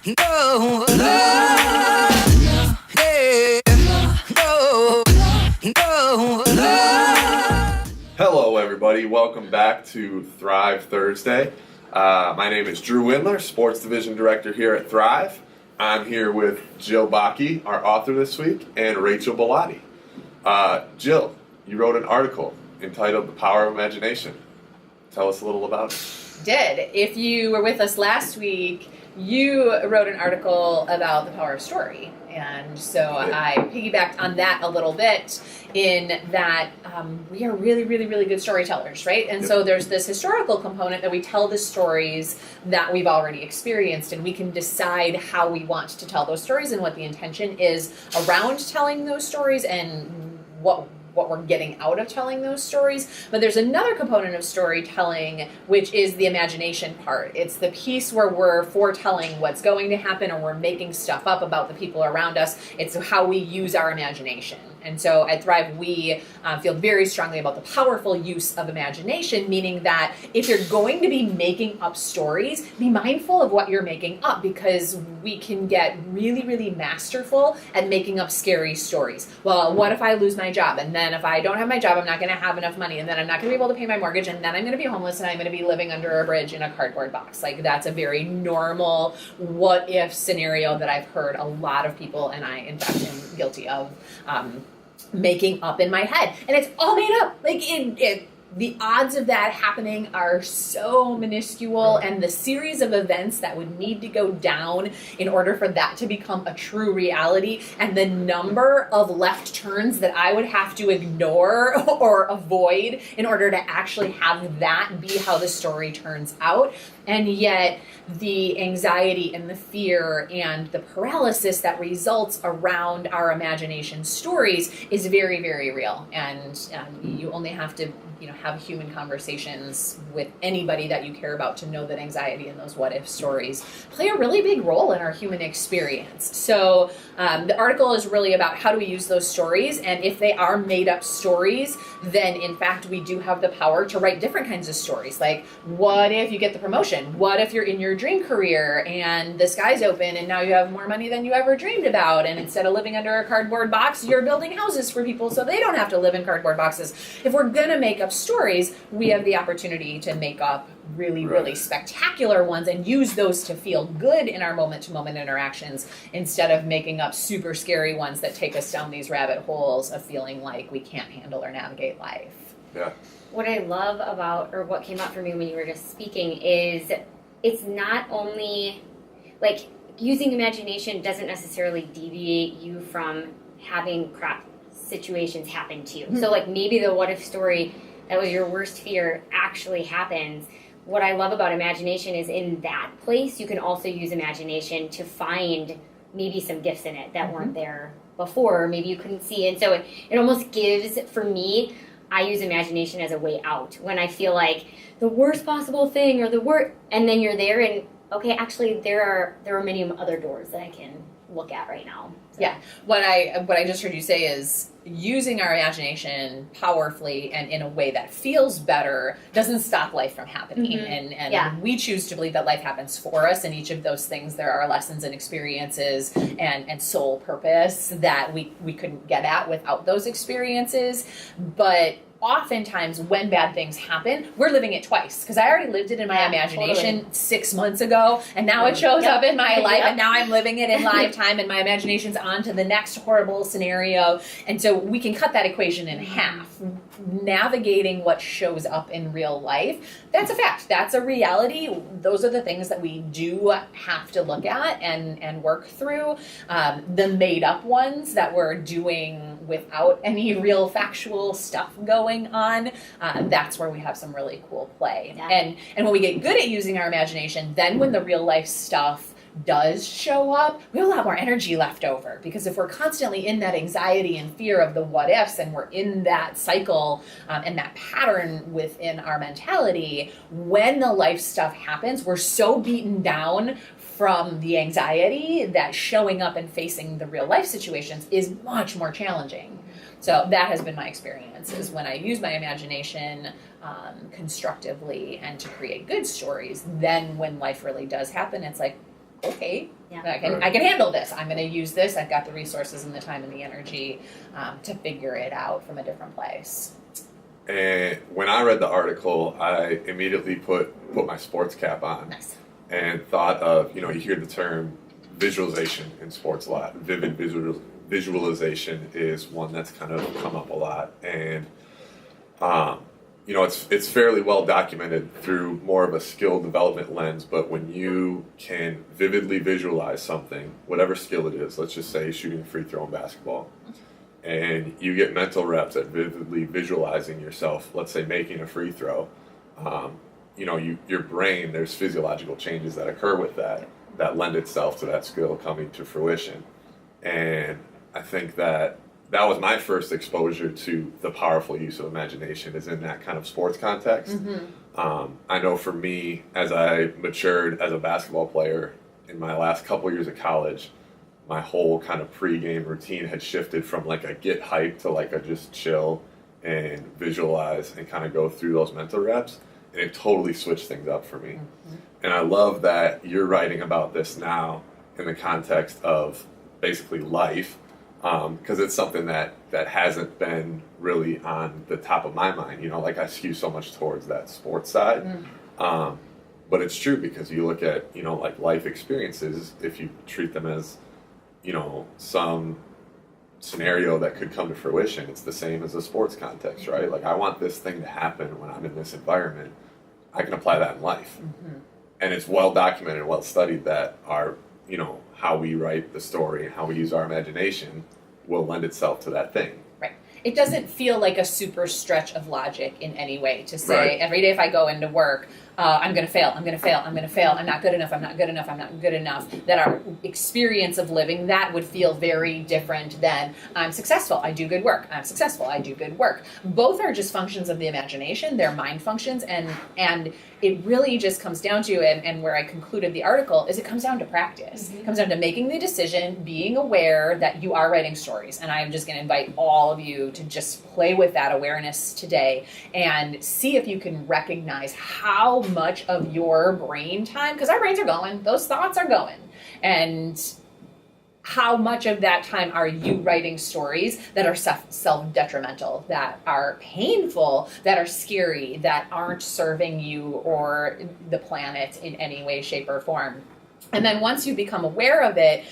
No, no, yeah, no, no, no. Hello, everybody. Welcome back to Thrive Thursday. My name is Drew Windler, Sports Division Director here at Thrive. I'm here with Jill Bakke, our author this week, and Rachel Bellotti. Jill, you wrote an article entitled The Power of Imagination. Tell us a little about it. Did. If you were with us last week, you wrote an article about the power of story. And so I piggybacked on that a little bit in that we are really, really, really good storytellers, right? And so there's this historical component that we tell the stories that we've already experienced, and we can decide how we want to tell those stories and what the intention is around telling those stories and what we're getting out of telling those stories. But there's another component of storytelling, which is the imagination part. It's the piece where we're foretelling what's going to happen, or we're making stuff up about the people around us. It's how we use our imagination. And so at Thrive, we feel very strongly about the powerful use of imagination, meaning that if you're going to be making up stories, be mindful of what you're making up, because we can get really, really masterful at making up scary stories. Well, what if I lose my job? And then if I don't have my job, I'm not going to have enough money. And then I'm not going to be able to pay my mortgage. And then I'm going to be homeless, and I'm going to be living under a bridge in a cardboard box. Like, that's a very normal what if scenario that I've heard a lot of people, and I, in fact, am guilty of, making up in my head. And it's all made up. Like, the odds of that happening are so minuscule, and the series of events that would need to go down in order for that to become a true reality, and the number of left turns that I would have to ignore or avoid in order to actually have that be how the story turns out. And yet the anxiety and the fear and the paralysis that results around our imagination stories is very, very real. And you only have to have human conversations with anybody that you care about to know that anxiety and those what-if stories play a really big role in our human experience. So the article is really about how do we use those stories, and if they are made-up stories, then in fact we do have the power to write different kinds of stories. Like, what if you get the promotion? What if you're in your dream career and the sky's open and now you have more money than you ever dreamed about, and instead of living under a cardboard box, you're building houses for people so they don't have to live in cardboard boxes? If we're gonna make up stories, we have the opportunity to make up really, really spectacular ones and use those to feel good in our moment-to-moment interactions, instead of making up super scary ones that take us down these rabbit holes of feeling like we can't handle or navigate life. Yeah. What I love about, or what came up for me when you were just speaking, is it's not only, like, using imagination doesn't necessarily deviate you from having crap situations happen to you. Mm-hmm. So, like, maybe the what-if story that was your worst fear actually happens. What I love about imagination is in that place, you can also use imagination to find maybe some gifts in it that weren't there before, or maybe you couldn't see. And so it almost gives, for me, I use imagination as a way out when I feel like the worst possible thing or the worst, and then you're there and, okay, actually there are many other doors that I can look at right now. So. Yeah. What I just heard you say is using our imagination powerfully and in a way that feels better doesn't stop life from happening. Mm-hmm. And we choose to believe that life happens for us, and each of those things there are lessons and experiences and soul purpose that we couldn't get at without those experiences. But oftentimes when bad things happen, we're living it twice, because I already lived it in my imagination 6 months ago, and now it shows up in my life, and now I'm living it in lifetime, and my imagination's on to the next horrible scenario. And so we can cut that equation in half. Navigating what shows up in real life, that's a fact. That's a reality. Those are the things that we do have to look at and work through. The made up ones that we're doing without any real factual stuff going on, that's where we have some really cool play. Yeah. And when we get good at using our imagination, then when the real life stuff does show up, we have a lot more energy left over, because if we're constantly in that anxiety and fear of the what ifs, and we're in that cycle and that pattern within our mentality, when the life stuff happens, we're so beaten down from the anxiety that showing up and facing the real life situations is much more challenging. So that has been my experience, is when I use my imagination constructively and to create good stories, then when life really does happen, it's like, okay, Yeah. I can handle this. I'm going to use this. I've got the resources and the time and the energy to figure it out from a different place. And when I read the article, I immediately put my sports cap on Nice. and thought of, you hear the term visualization in sports a lot. Vivid visualization is one that's kind of come up a lot. And, it's fairly well documented through more of a skill development lens, but when you can vividly visualize something, whatever skill it is, let's just say shooting a free throw in basketball, and you get mental reps at vividly visualizing yourself, let's say making a free throw, your brain, there's physiological changes that occur with that lend itself to that skill coming to fruition. And I think that was my first exposure to the powerful use of imagination, is in that kind of sports context. I know for me, as I matured as a basketball player in my last couple years of college, my whole kind of pre-game routine had shifted from like a get hype to like a just chill and visualize and kind of go through those mental reps. And it totally switched things up for me. And I love that you're writing about this now in the context of basically life, because it's something that hasn't been really on the top of my mind. Like I skew so much towards that sports side. But it's true, because you look at, like life experiences, if you treat them as, some scenario that could come to fruition, it's the same as a sports context, right? Like, I want this thing to happen when I'm in this environment. I can apply that in life. And it's well documented and well studied that how we write the story and how we use our imagination will lend itself to that thing. Right. It doesn't feel like a super stretch of logic in any way to say, Right. every day if I go into work, I'm going to fail, I'm going to fail, I'm going to fail, I'm not good enough, I'm not good enough, I'm not good enough. That our experience of living that would feel very different than I'm successful, I do good work, I'm successful, I do good work. Both are just functions of the imagination, they're mind functions, and it really just comes down to, and where I concluded the article, is it comes down to practice. It comes down to making the decision, being aware that you are writing stories. And I'm just going to invite all of you to just play with that awareness today and see if you can recognize how much of your brain time, because our brains are going, those thoughts are going, and how much of that time are you writing stories that are self-detrimental, that are painful, that are scary, that aren't serving you or the planet in any way, shape, or form. And then once you become aware of it,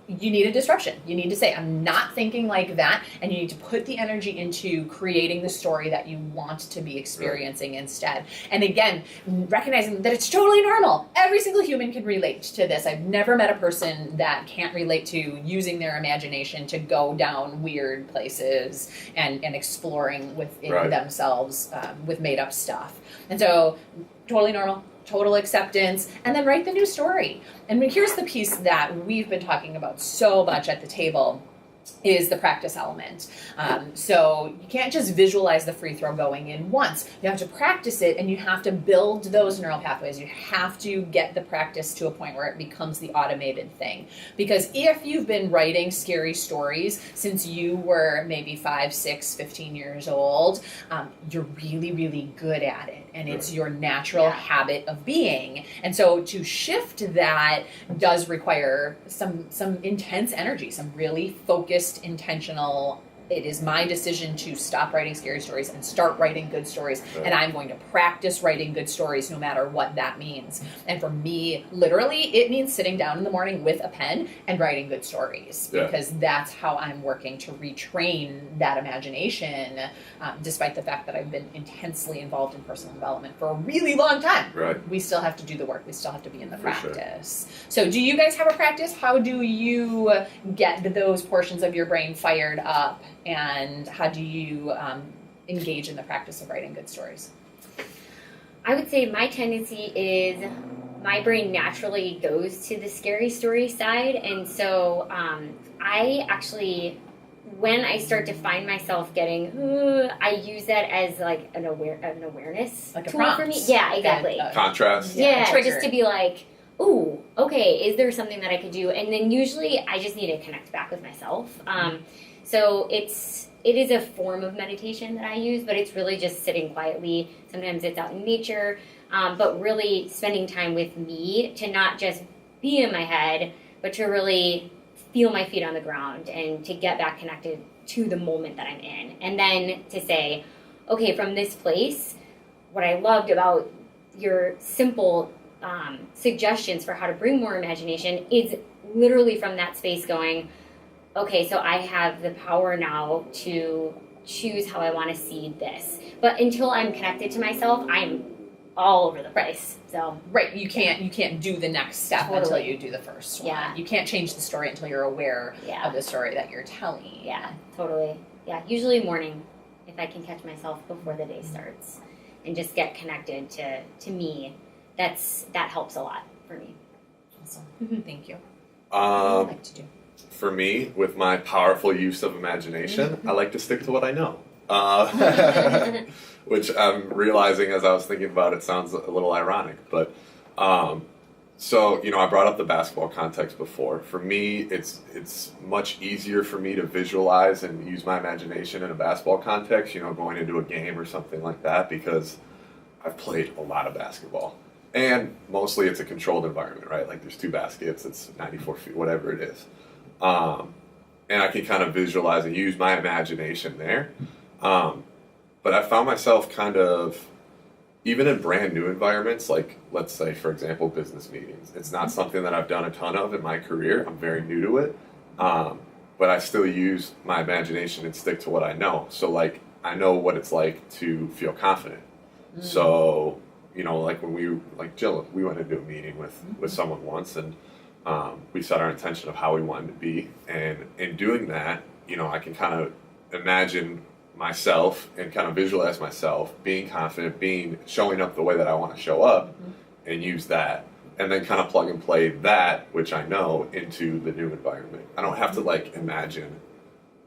you need a disruption. You need to say, I'm not thinking like that, and you need to put the energy into creating the story that you want to be experiencing instead. And again, recognizing that it's totally normal. Every single human can relate to this. I've never met a person that can't relate to using their imagination to go down weird places and exploring within themselves with made up stuff. And so, totally normal. Total acceptance, and then write the new story. And here's the piece that we've been talking about so much at the table, is the practice element. So you can't just visualize the free throw going in once. You have to practice it, and you have to build those neural pathways. You have to get the practice to a point where it becomes the automated thing. Because if you've been writing scary stories since you were maybe 5, 6, 15 years old, you're really, really good at it. And it's your natural habit of being. And so to shift that does require some intense energy, some really focused, intentional, it is my decision to stop writing scary stories and start writing good stories. And I'm going to practice writing good stories no matter what that means. And for me, literally, it means sitting down in the morning with a pen and writing good stories, because that's how I'm working to retrain that imagination, despite the fact that I've been intensely involved in personal development for a really long time. Right. We still have to do the work. We still have to be in the practice. So do you guys have a practice? How do you get those portions of your brain fired up? And how do you engage in the practice of writing good stories? I would say my tendency is my brain naturally goes to the scary story side. And so I actually, when I start to find myself getting, I use that as like an awareness like a tool prompt. for me. Yeah, exactly. Contrast. Yeah, trigger. just to be like, ooh, okay, is there something that I could do? And then usually I just need to connect back with myself. So it is a form of meditation that I use, but it's really just sitting quietly. Sometimes it's out in nature, but really spending time with me to not just be in my head, but to really feel my feet on the ground and to get back connected to the moment that I'm in. And then to say, okay, from this place, what I loved about your simple suggestions for how to bring more imagination is literally from that space going, okay, so I have the power now to choose how I want to see this. But until I'm connected to myself, I'm all over the place. So Right, you can't do the next step Totally. until you do the first one. Yeah. You can't change the story until you're aware Yeah. of the story that you're telling. yeah, totally. Yeah, usually morning, if I can catch myself before the day starts and just get connected to me, that helps a lot for me. Awesome. Thank you. What Um, would you like to do? For me, with my powerful use of imagination, I like to stick to what I know. Which I'm realizing as I was thinking about it sounds a little ironic, but so I brought up the basketball context before. For me, it's much easier for me to visualize and use my imagination in a basketball context. Going into a game or something like that because I've played a lot of basketball. And mostly it's a controlled environment, right? Like there's 2 baskets, it's 94 feet, whatever it is. And I can kind of visualize and use my imagination there. But I found myself kind of, even in brand new environments, like let's say, for example, business meetings. It's not something that I've done a ton of in my career. I'm very new to it. But I still use my imagination and stick to what I know. So like, I know what it's like to feel confident. So, like when Jill, we went into a meeting with someone once and we set our intention of how we wanted to be. And in doing that, I can kind of imagine myself and kind of visualize myself being confident, showing up the way that I want to show up and use that. And then kind of plug and play that, which I know, into the new environment. I don't have to imagine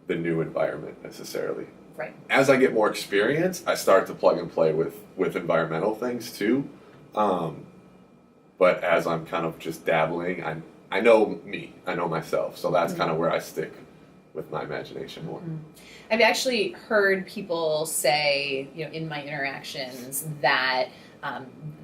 the new environment necessarily. Right. As I get more experience, I start to plug and play with environmental things too. But as I'm kind of just dabbling, I know me, I know myself. So that's kind of where I stick with my imagination more. I've actually heard people say, in my interactions that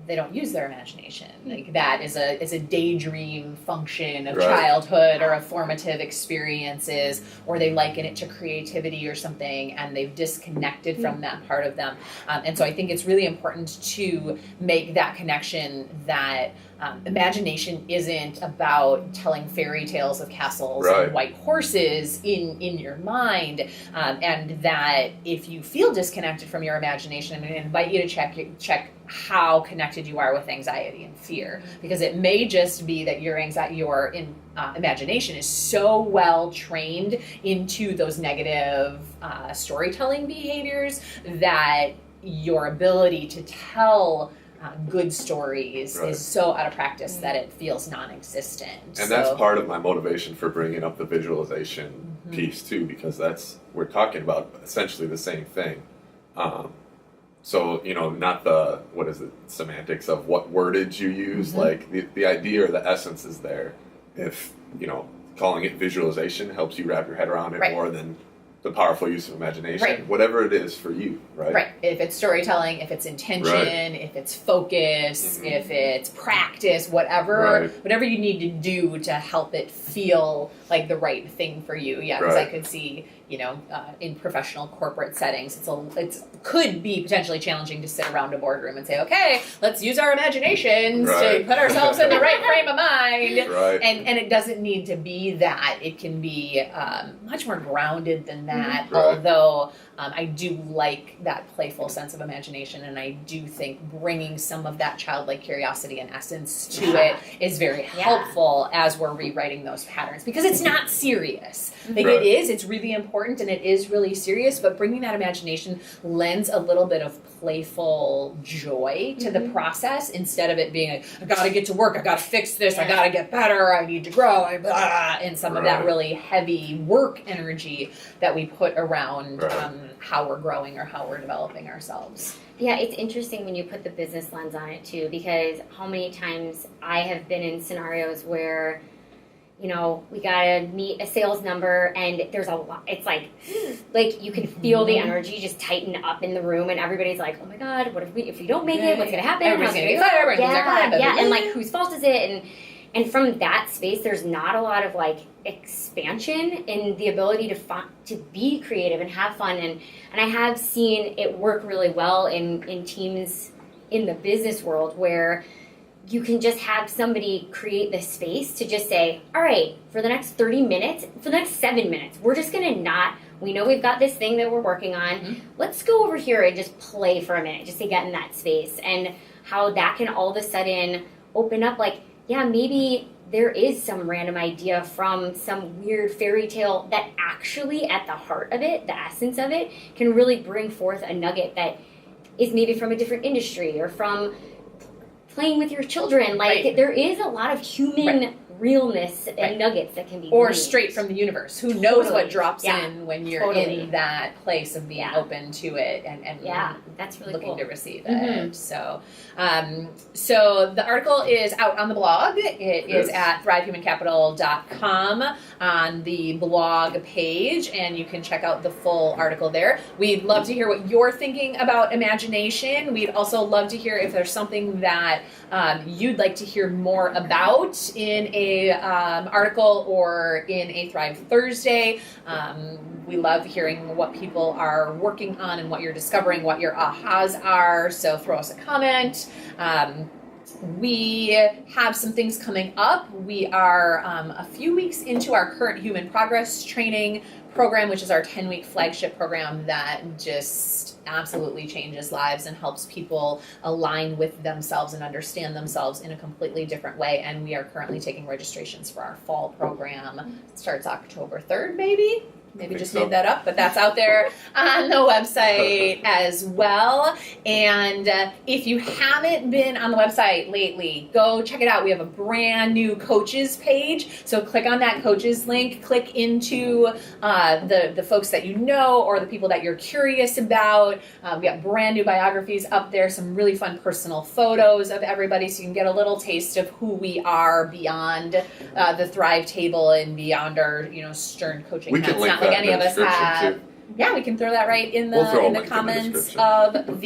they don't use their imagination. Like that is a daydream function of Right. childhood or of formative experiences, or they liken it to creativity or something, and they've disconnected from that part of them. And so I think it's really important to make that connection that imagination isn't about telling fairy tales of castles Right. and white horses in your mind, and that if you feel disconnected from your imagination, I'm going to invite you to check how connected you are with anxiety and fear, because it may just be that your imagination is so well trained into those negative storytelling behaviors that your ability to tell good stories Right. is so out of practice that it feels non-existent. And that's part of my motivation for bringing up the visualization piece too, because we're talking about essentially the same thing. So, not the, semantics of what wordage you use, like the idea or the essence is there. If, calling it visualization helps you wrap your head around it Right. more than the powerful use of imagination, Right. whatever it is for you, right? Right. If it's storytelling, if it's intention, Right. if it's focus, if it's practice, whatever Right. you need to do to help it feel like the right thing for you. Yeah, because I Right. could see, in professional corporate settings, it could be potentially challenging to sit around a boardroom and say, okay, let's use our imaginations to Right. put ourselves in the right frame of mind. Right. And it doesn't need to be that. It can be much more grounded than that, Right. although I do like that playful sense of imagination, and I do think bringing some of that childlike curiosity and essence to it is very helpful as we're rewriting those patterns, because it's not serious. Like Right. it's really important and it is really serious, but bringing that imagination lends a little bit of playful joy to the process, instead of it being like, I gotta get to work, I gotta fix this, I gotta get better, I need to grow, and some of that Right. really heavy work energy that we put around Right. how we're growing or how we're developing ourselves. Yeah, it's interesting when you put the business lens on it too, because how many times I have been in scenarios where, we gotta meet a sales number and there's a lot, it's like you can feel the energy just tighten up in the room, and everybody's like, oh my God, what if we don't make it, what's gonna happen? Everybody's How's gonna it get fired, go? everyone's gonna cry, And like, whose fault is it? And from that space, there's not a lot of like expansion in the ability to be creative and have fun. And I have seen it work really well in teams in the business world where you can just have somebody create this space to just say, all right, for the next 30 minutes, for the next 7 minutes, we're just going to we know we've got this thing that we're working on. Mm-hmm. Let's go over here and just play for a minute, just to get in that space. And how that can all of a sudden open up, like, yeah, maybe there is some random idea from some weird fairy tale that actually at the heart of it, the essence of it, can really bring forth a nugget that is maybe from a different industry or from playing with your children. Like, right. There is a lot of human right. realness and nuggets that can be or gleaned. Straight from the universe. Who knows what drops Yeah. in when you're Totally. in that place of being open to it and that's really looking cool. to receive Mm-hmm. it. So the article is out on the blog. It is at thrivehumancapital.com on the blog page, and you can check out the full article there. We'd love to hear what you're thinking about imagination. We'd also love to hear if there's something that you'd like to hear more about in a article or in a Thrive Thursday. We love hearing what people are working on and what you're discovering, what your ahas are. So throw us a comment. We have some things coming up. We are a few weeks into our current human progress training program, which is our 10-week flagship program that just absolutely changes lives and helps people align with themselves and understand themselves in a completely different way. And we are currently taking registrations for our fall program. It starts October 3rd, maybe just so. made that up, but that's out there on the website as well. And if you haven't been on the website lately, go check it out. We have a brand new coaches page. So click on that coaches link, click into the folks that you know or the people that you're curious about. We got brand new biographies up there, some really fun personal photos of everybody so you can get a little taste of who we are beyond the Thrive table and beyond our stern coaching We hats. can link Not like that any in of the us description, have. too. Yeah, we can throw that right in the We'll throw a in the link in the comments description. of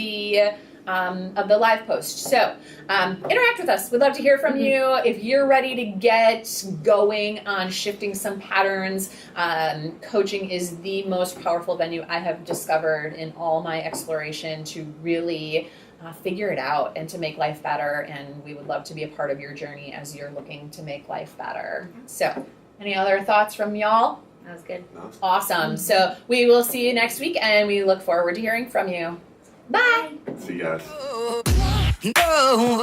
the live post. So interact with us. We'd love to hear from you. If you're ready to get going on shifting some patterns, coaching is the most powerful venue I have discovered in all my exploration to really figure it out and to make life better. And we would love to be a part of your journey as you're looking to make life better. So any other thoughts from y'all? That was good. Awesome. So we will see you next week, and we look forward to hearing from you. Bye. See you guys. No,